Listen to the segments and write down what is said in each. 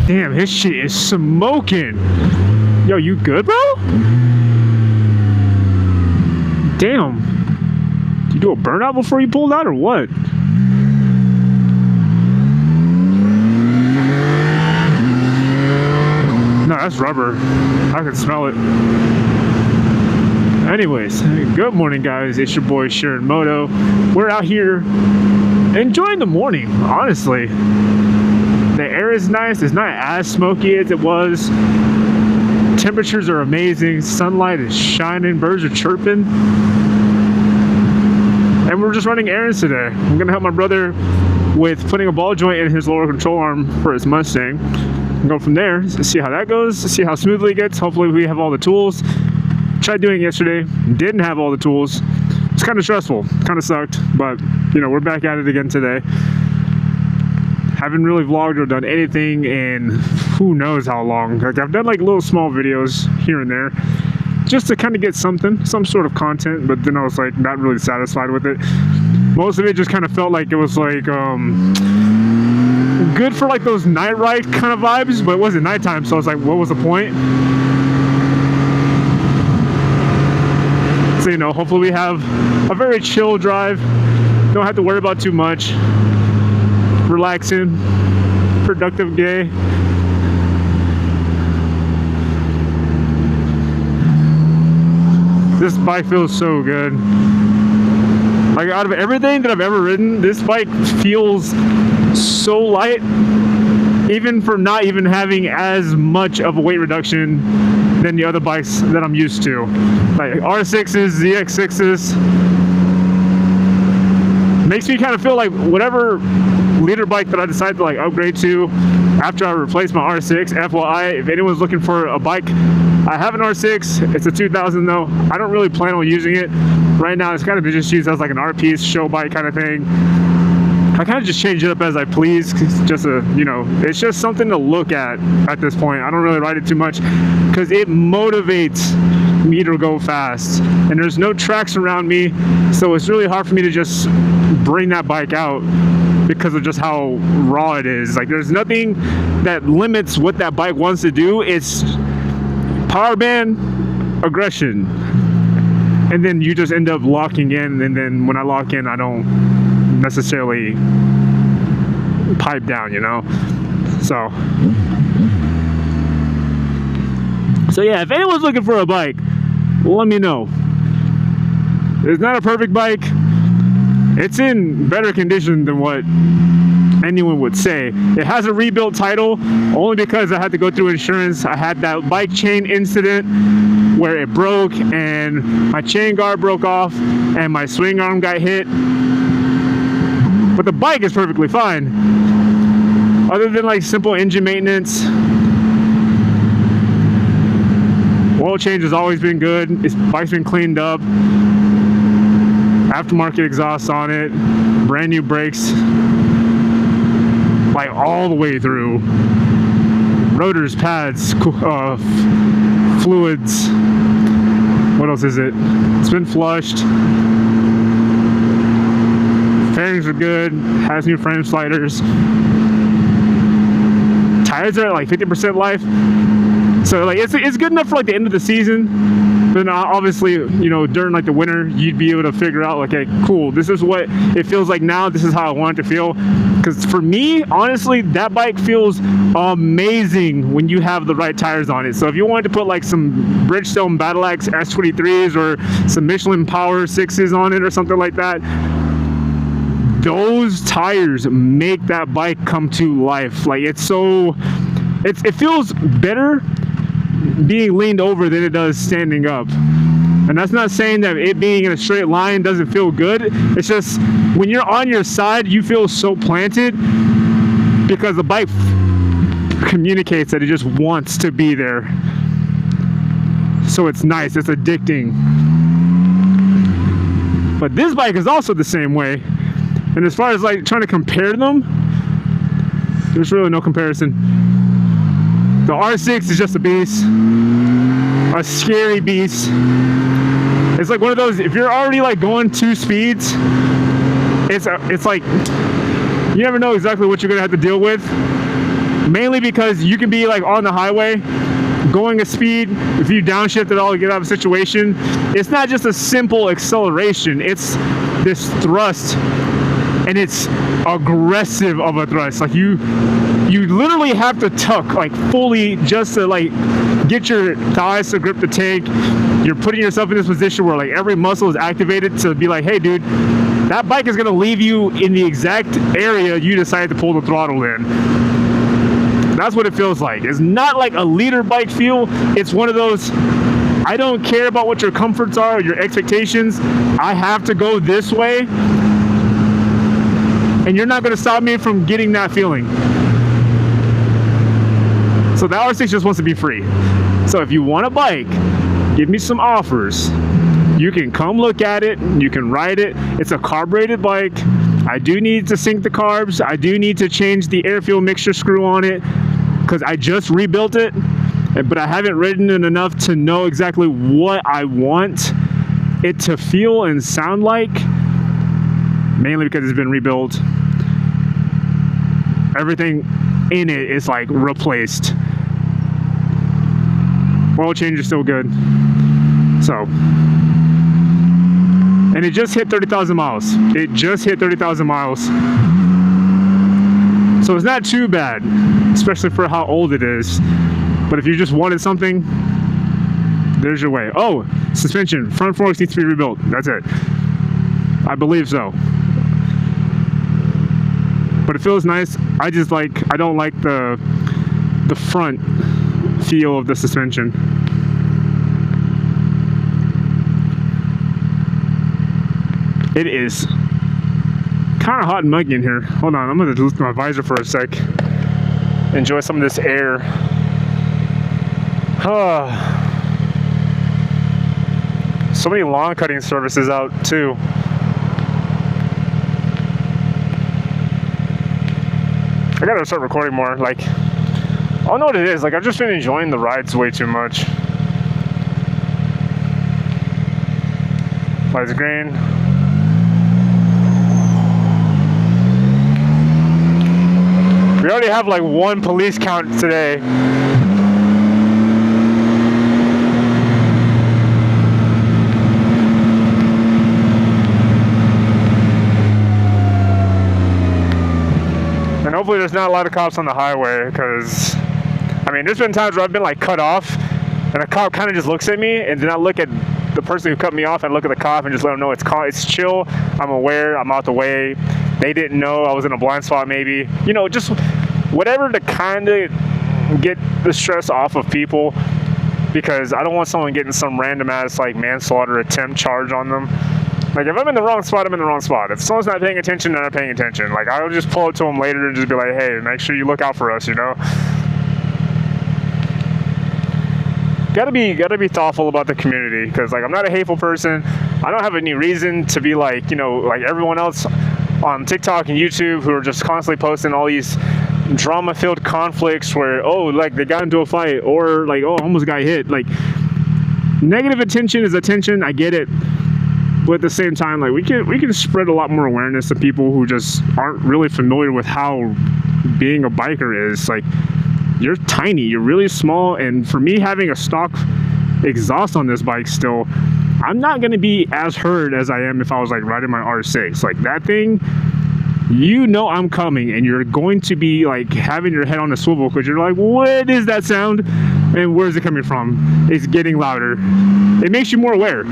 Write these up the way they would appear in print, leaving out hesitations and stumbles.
Damn, his shit is smoking. Yo, you good, bro? Damn. Did you do a burnout before you pulled out or what? No, that's rubber. I can smell it. Anyways, good morning, guys. It's your boy Sharon Moto. We're out here enjoying the morning, honestly. The air is nice. It's not as smoky as it was. Temperatures are amazing. Sunlight is shining. Birds are chirping. And we're just running errands today. I'm going to help my brother with putting a ball joint in his lower control arm for his Mustang. Go from there, see how that goes, see how smoothly it gets. Hopefully we have all the tools. Tried doing it yesterday, didn't have all the tools. It's kind of stressful, kind of sucked, but you know, we're back at it again today. Haven't really vlogged or done anything in who knows how long. Like, I've done like little small videos here and there just to kind of get some sort of content, but then I was like not really satisfied with it. Most of it just kind of felt like it was like good for like those night ride kind of vibes, but it wasn't nighttime, so I was like, what was the point? So, you know, hopefully we have a very chill drive. Don't have to worry about too much. Relaxing, productive day. This bike feels so good. Like, out of everything that I've ever ridden, this bike feels so light, even for not even having as much of a weight reduction than the other bikes that I'm used to. Like R6s, ZX6s. Makes me kind of feel like whatever leader bike that I decide to like upgrade to after I replace my R6, FYI, if anyone's looking for a bike, I have an R6, it's a 2000 though. I don't really plan on using it. Right now it's kind of just used as like an art piece, show bike kind of thing. I kind of just change it up as I please, just you know, it's just something to look at this point. I don't really ride it too much because it motivates me to go fast, and there's no tracks around me, so it's really hard for me to just bring that bike out because of just how raw it is. Like, there's nothing that limits what that bike wants to do. It's power band, aggression, and then you just end up locking in, and then when I lock in, I don't necessarily pipe down, you know. So yeah, if anyone's looking for a bike, let me know. It's not a perfect bike. It's in better condition than what anyone would say. It has a rebuilt title only because I had to go through insurance. I had that bike chain incident where it broke and my chain guard broke off and my swing arm got hit. But the bike is perfectly fine. Other than like simple engine maintenance, oil change has always been good. This bike's been cleaned up. Aftermarket exhaust on it. Brand new brakes. Like all the way through. Rotors, pads, fluids. What else is it? It's been flushed. Fairings are good, has new frame sliders. Tires are at like 50% life. So like it's good enough for like the end of the season. But obviously, you know, during like the winter, you'd be able to figure out like, okay, cool, this is what it feels like now. This is how I want it to feel. Because for me, honestly, that bike feels amazing when you have the right tires on it. So if you wanted to put like some Bridgestone Battle Axe S23s or some Michelin Power 6s on it or something like that, those tires make that bike come to life. Like, it feels better being leaned over than it does standing up. And that's not saying that it being in a straight line doesn't feel good. It's just when you're on your side, you feel so planted because the bike communicates that it just wants to be there. So it's nice, it's addicting. But this bike is also the same way. And as far as like trying to compare them, there's really no comparison. The R6 is just a beast, a scary beast. It's like one of those, if you're already like going 2 speeds, it's like, you never know exactly what you're gonna have to deal with mainly because you can be like on the highway going a speed. If you downshift at all, you get out of a situation, it's not just a simple acceleration, it's this thrust, and it's aggressive of a thrust. Like you literally have to tuck like fully just to like get your thighs to grip the tank. You're putting yourself in this position where like every muscle is activated to be like, hey dude, that bike is going to leave you in the exact area you decided to pull the throttle in. That's what it feels like. It's not like a leader bike feel. It's one of those, I don't care about what your comforts are or your expectations. I have to go this way, and you're not going to stop me from getting that feeling. So the R6 just wants to be free. So if you want a bike, give me some offers. You can come look at it, you can ride it. It's a carbureted bike. I do need to sync the carbs. I do need to change the air fuel mixture screw on it because I just rebuilt it, but I haven't ridden it enough to know exactly what I want it to feel and sound like, mainly because it's been rebuilt. Everything in it is like replaced. Oil change is still good. So, and it just hit 30,000 miles. It just hit 30,000 miles. So it's not too bad, especially for how old it is. But if you just wanted something, there's your way. Oh, suspension, front forks needs to be rebuilt. That's it. I believe so. But it feels nice. I don't like the front feel of the suspension. It is kind of hot and muggy in here. Hold on, I'm gonna lift my visor for a sec. Enjoy some of this air. So many lawn cutting services out too. I gotta start recording more. Like, I don't know what it is. Like, I've just been enjoying the rides way too much. Lights green. We already have like one police count today. And hopefully there's not a lot of cops on the highway, because, I mean, there's been times where I've been like cut off and a cop kind of just looks at me, and then I look at the person who cut me off and look at the cop and just let them know it's chill, I'm aware, I'm out the way. They didn't know I was in a blind spot maybe. You know, just whatever to kind of get the stress off of people, because I don't want someone getting some random ass like manslaughter attempt charge on them. Like, if I'm in the wrong spot, I'm in the wrong spot. If someone's not paying attention, they're not paying attention. Like, I'll just pull up to them later and just be like, hey, make sure you look out for us, you know? Gotta be thoughtful about the community, because like, I'm not a hateful person. I don't have any reason to be like, you know, like everyone else on TikTok and YouTube who are just constantly posting all these drama-filled conflicts where, oh, like they got into a fight, or like, oh, almost got hit. Like, negative attention is attention. I get it, but at the same time, like we can spread a lot more awareness to people who just aren't really familiar with how being a biker is. Like, you're tiny, you're really small, and for me having a stock exhaust on this bike still, I'm not going to be as hurt as I am if I was like riding my R6. Like, that thing, you know I'm coming, and you're going to be like having your head on a swivel, because you're like, what is that sound and where's it coming from? It's getting louder. It makes you more aware.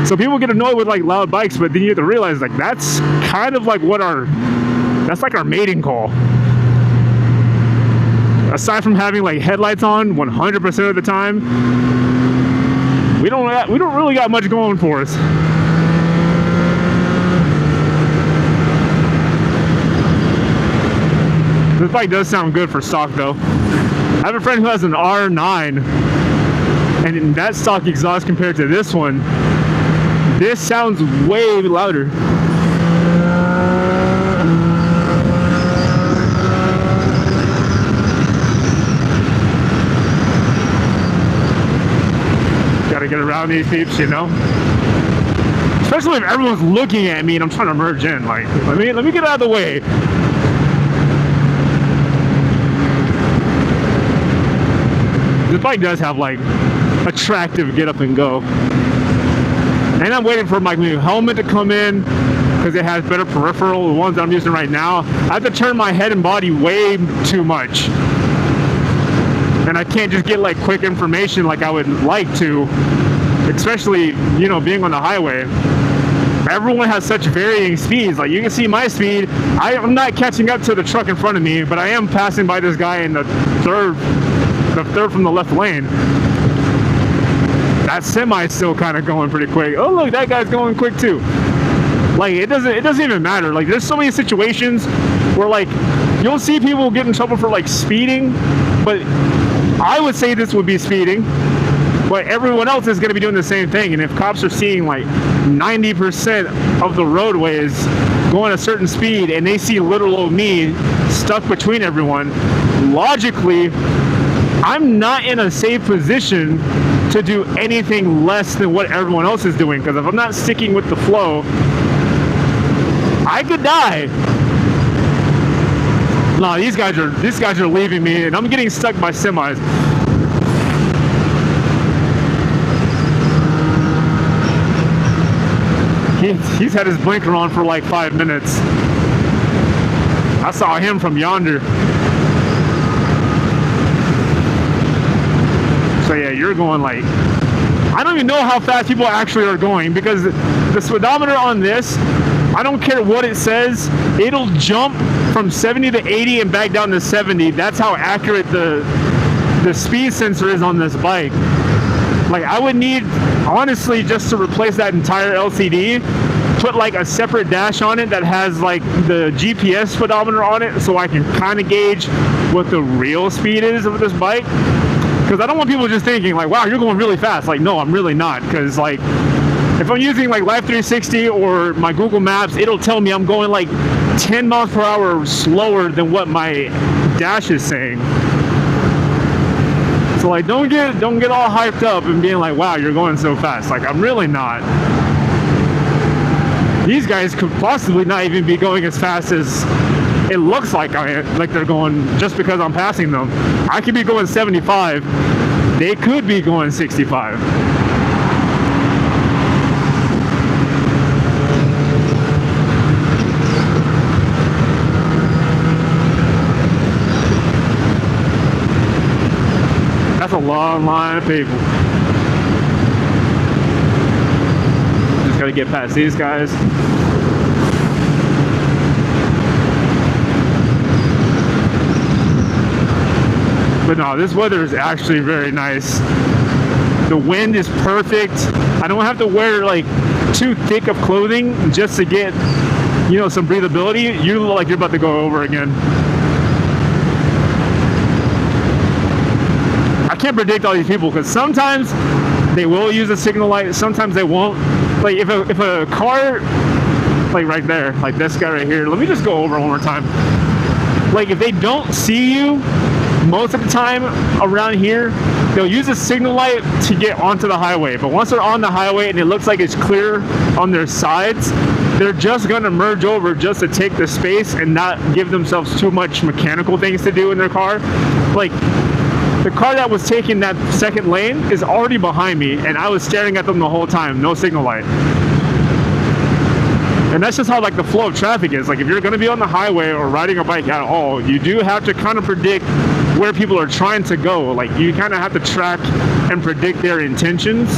So people get annoyed with like loud bikes, but then you have to realize like that's kind of like that's like our mating call. Aside from having like headlights on 100% of the time, we don't really got much going for us. This bike does sound good for stock though. I have a friend who has an R9, and that stock exhaust compared to this one, this sounds way louder. Gotta get around these peeps, you know? Especially if everyone's looking at me and I'm trying to merge in. Like, let me get out of the way. This bike does have like attractive get up and go. And I'm waiting for my new helmet to come in because it has better peripheral. The ones that I'm using right now, I have to turn my head and body way too much. And I can't just get like quick information like I would like to, especially, you know, being on the highway. Everyone has such varying speeds. Like you can see my speed. I'm not catching up to the truck in front of me, but I am passing by this guy in the third from the left lane. That semi is still kind of going pretty quick. Oh look, that guy's going quick too. Like it doesn't even matter. Like there's so many situations where like you'll see people get in trouble for like speeding, but I would say this would be speeding, but everyone else is going to be doing the same thing. And if cops are seeing like 90% of the roadways going a certain speed and they see little old me stuck between everyone, logically I'm not in a safe position to do anything less than what everyone else is doing, because if I'm not sticking with the flow, I could die. No, these guys are leaving me, and I'm getting stuck by semis. He's had his blinker on for like 5 minutes. I saw him from yonder. So yeah, you're going like, I don't even know how fast people actually are going, because the speedometer on this, I don't care what it says, it'll jump from 70 to 80 and back down to 70. That's how accurate the speed sensor is on this bike. Like I would need, honestly, just to replace that entire LCD, put like a separate dash on it that has like the GPS speedometer on it, so I can kind of gauge what the real speed is of this bike. Because I don't want people just thinking like, wow, you're going really fast. Like, no, I'm really not. Because like, if I'm using like Life 360 or my Google Maps, it'll tell me I'm going like 10 miles per hour slower than what my dash is saying. So like, don't get all hyped up and being like, wow, you're going so fast. Like, I'm really not. These guys could possibly not even be going as fast as it looks like they're going, just because I'm passing them. I could be going 75. They could be going 65. That's a long line of people. Just gotta get past these guys. But no, this weather is actually very nice. The wind is perfect. I don't have to wear like too thick of clothing just to get, you know, some breathability. You look like you're about to go over again. I can't predict all these people, because sometimes they will use a signal light, sometimes they won't. Like if a car, like right there, like this guy right here, let me just go over one more time. Like if they don't see you, most of the time around here, they'll use a signal light to get onto the highway. But once they're on the highway and it looks like it's clear on their sides, they're just going to merge over just to take the space and not give themselves too much mechanical things to do in their car. Like the car that was taking that second lane is already behind me, and I was staring at them the whole time, no signal light. And that's just how like the flow of traffic is. Like if you're going to be on the highway or riding a bike at all, you do have to kind of predict where people are trying to go. Like you kind of have to track and predict their intentions.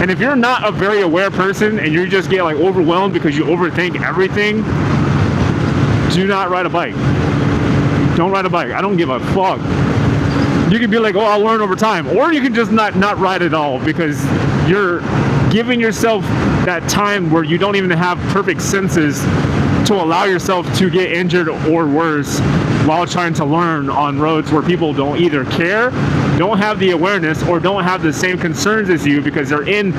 And if you're not a very aware person and you just get like overwhelmed because you overthink everything, do not ride a bike. Don't ride a bike. I don't give a fuck. You can be like, oh, I'll learn over time. Or you can just not ride at all, because you're giving yourself that time where you don't even have perfect senses to allow yourself to get injured or worse while trying to learn on roads where people don't either care, don't have the awareness, or don't have the same concerns as you because they're in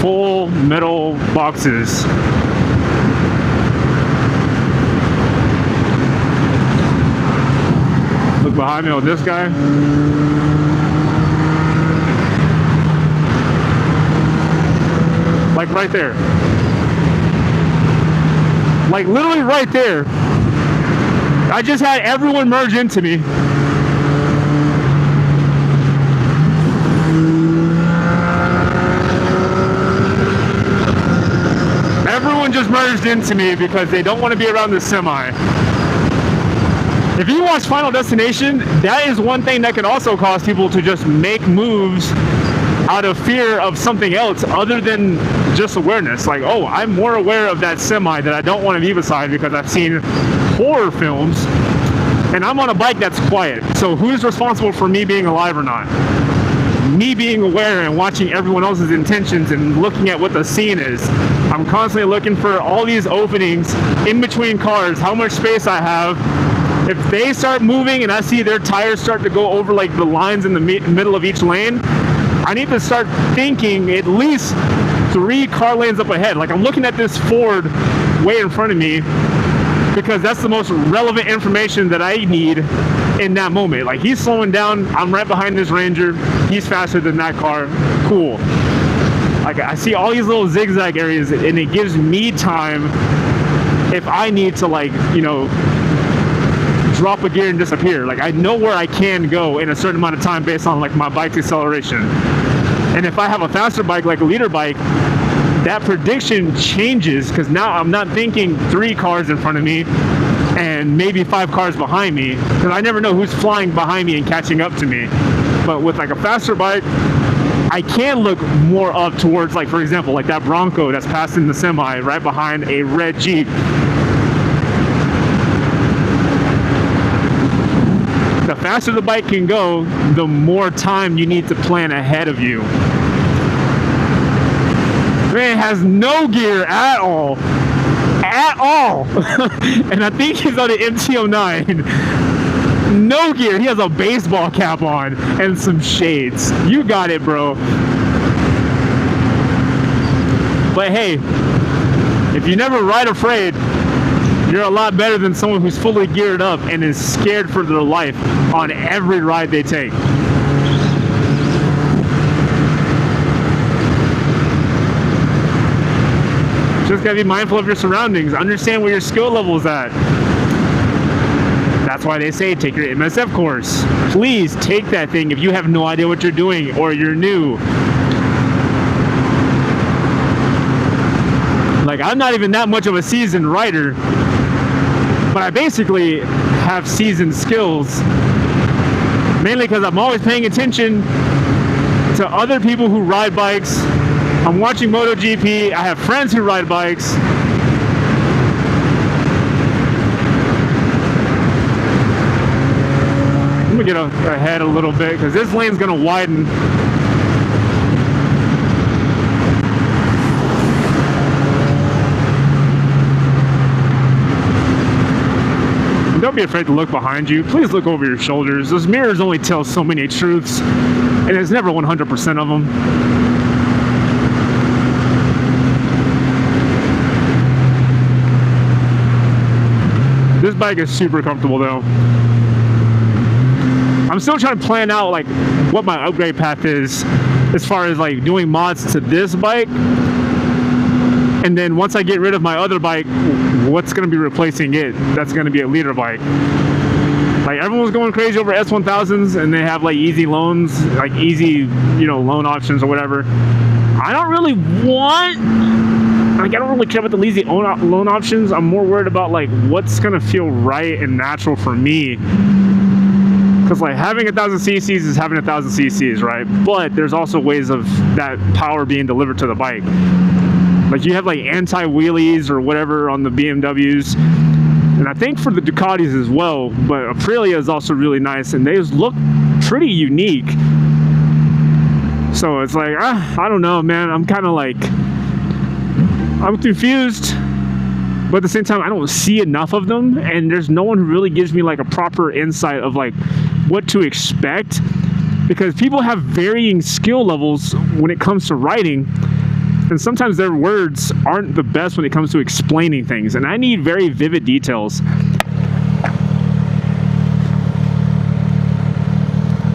full metal boxes. Look behind me on this guy. Like right there. Like literally right there. I just had everyone merge into me. barged into me because they don't want to be around the semi. If you watch Final Destination, that is one thing that can also cause people to just make moves out of fear of something else other than just awareness. Like, oh, I'm more aware of that semi that I don't want to be beside because I've seen horror films and I'm on a bike that's quiet. So who's responsible for me being alive or not? Me being aware and watching everyone else's intentions and looking at what the scene is. I'm constantly looking for all these openings in between cars, how much space I have. If they start moving and I see their tires start to go over like the lines in the middle of each lane, I need to start thinking at least 3 car lanes up ahead. Like, I'm looking at this Ford way in front of me because that's the most relevant information that I need in that moment. Like, he's slowing down, I'm right behind this Ranger, he's faster than that car, cool. Like, I see all these little zigzag areas and it gives me time if I need to, like, you know, drop a gear and disappear. Like, I know where I can go in a certain amount of time based on like my bike's acceleration. And if I have a faster bike like a leader bike, that prediction changes because now I'm not thinking 3 cars in front of me and maybe 5 cars behind me, because I never know who's flying behind me and catching up to me. But with like a faster bike, I can look more up towards, like, for example, like that Bronco that's passing the semi right behind a red Jeep. The faster the bike can go, the more time you need to plan ahead of you. Man has no gear at all. At all. And I think he's on the MT-09. No gear. He has a baseball cap on and some shades. You got it, bro. But hey, if you never ride afraid, you're a lot better than someone who's fully geared up and is scared for their life on every ride they take. Just gotta be mindful of your surroundings. Understand where your skill level is at. That's why they say take your MSF course. Please take that thing if you have no idea what you're doing or you're new. Like, I'm not even that much of a seasoned rider, but I basically have seasoned skills, mainly because I'm always paying attention to other people who ride bikes. I'm watching MotoGP. I have friends who ride bikes. I'm gonna get ahead a little bit because this lane's gonna widen. Don't be afraid to look behind you. Please look over your shoulders. Those mirrors only tell so many truths, and there's never 100% of them. This bike is super comfortable though. I'm still trying to plan out like what my upgrade path is as far as like doing mods to this bike. And then once I get rid of my other bike, what's going to be replacing it? That's going to be a leader bike. Like, everyone's going crazy over S1000s and they have like easy loans, like easy, you know, loan options or whatever. I don't really want, like, I don't really care about the easy loan options. I'm more worried about like what's going to feel right and natural for me. Because like having 1,000 cc's is having 1,000 cc's, right? But there's also ways of that power being delivered to the bike. Like, you have like anti-wheelies or whatever on the BMWs, and I think for the Ducatis as well, but Aprilia is also really nice and they just look pretty unique. So it's like, I don't know, man. I'm kind of like, I'm confused, but at the same time I don't see enough of them, and there's no one who really gives me like a proper insight of like what to expect, because people have varying skill levels when it comes to riding. And sometimes their words aren't the best when it comes to explaining things. And I need very vivid details.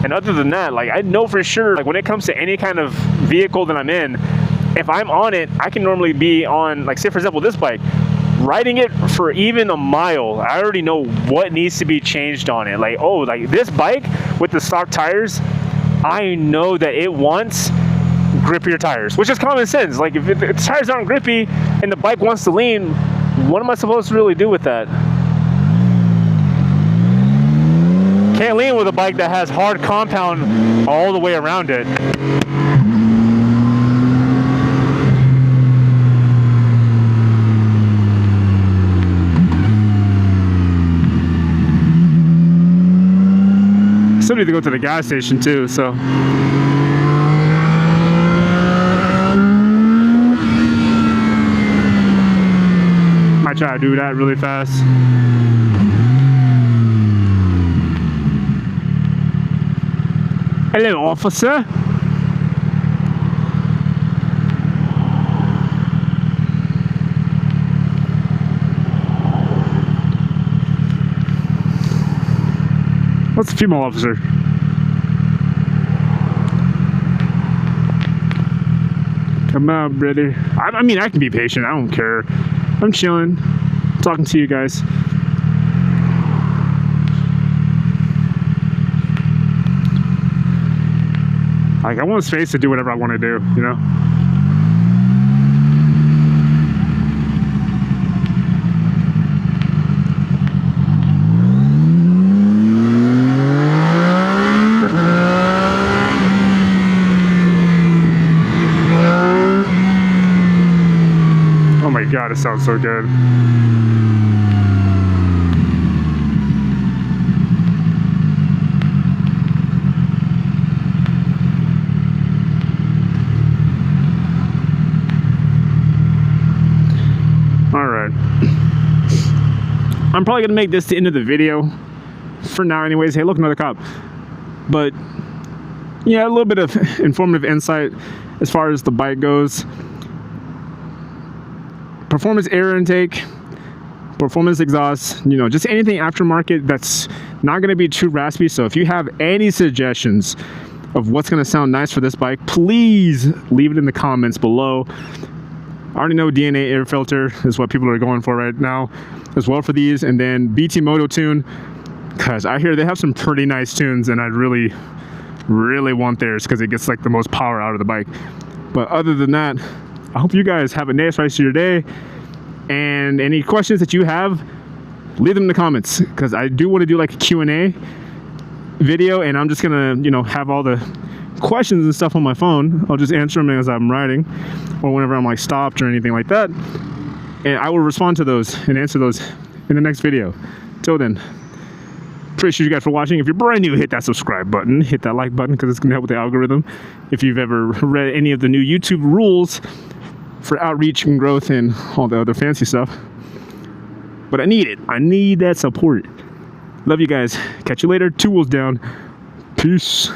And other than that, like, I know for sure, like, when it comes to any kind of vehicle that I'm in, if I'm on it, I can normally be on, like, say for example, this bike, riding it for even a mile, I already know what needs to be changed on it. Like, oh, like this bike with the stock tires, I know that it wants grippier tires, which is common sense. Like if the tires aren't grippy and the bike wants to lean, what am I supposed to really do with that? Can't lean with a bike that has hard compound all the way around it. Still need to go to the gas station too, so. Might try to do that really fast. Hello, officer. What's the female officer? Come on, brother. I mean, I can be patient. I don't care. I'm chilling, talking to you guys. Like, I want space to do whatever I want to do, you know? Oh my God, it sounds so good. Alright. I'm probably gonna make this the end of the video for now anyways. Hey, look, another cop. But yeah, a little bit of informative insight as far as the bike goes. Performance air intake, performance exhaust, you know, just anything aftermarket that's not gonna be too raspy. So if you have any suggestions of what's gonna sound nice for this bike, please leave it in the comments below. I already know DNA air filter is what people are going for right now as well for these, and then BT Moto tune, because I hear they have some pretty nice tunes and I really want theirs because it gets like the most power out of the bike. But other than that, I hope you guys have a nice rest of your day, and any questions that you have, leave them in the comments, because I do want to do like a Q&A video, and I'm just gonna, you know, have all the questions and stuff on my phone. I'll just answer them as I'm riding or whenever I'm like stopped or anything like that, and I will respond to those and answer those in the next video. Till then, appreciate you guys for watching. If you're brand new, hit that subscribe button, hit that like button, because it's gonna help with the algorithm. If you've ever read any of the new YouTube rules for outreach and growth and all the other fancy stuff, but I need it. I need that support. Love you guys. Catch you later. 2 wheels down. Peace.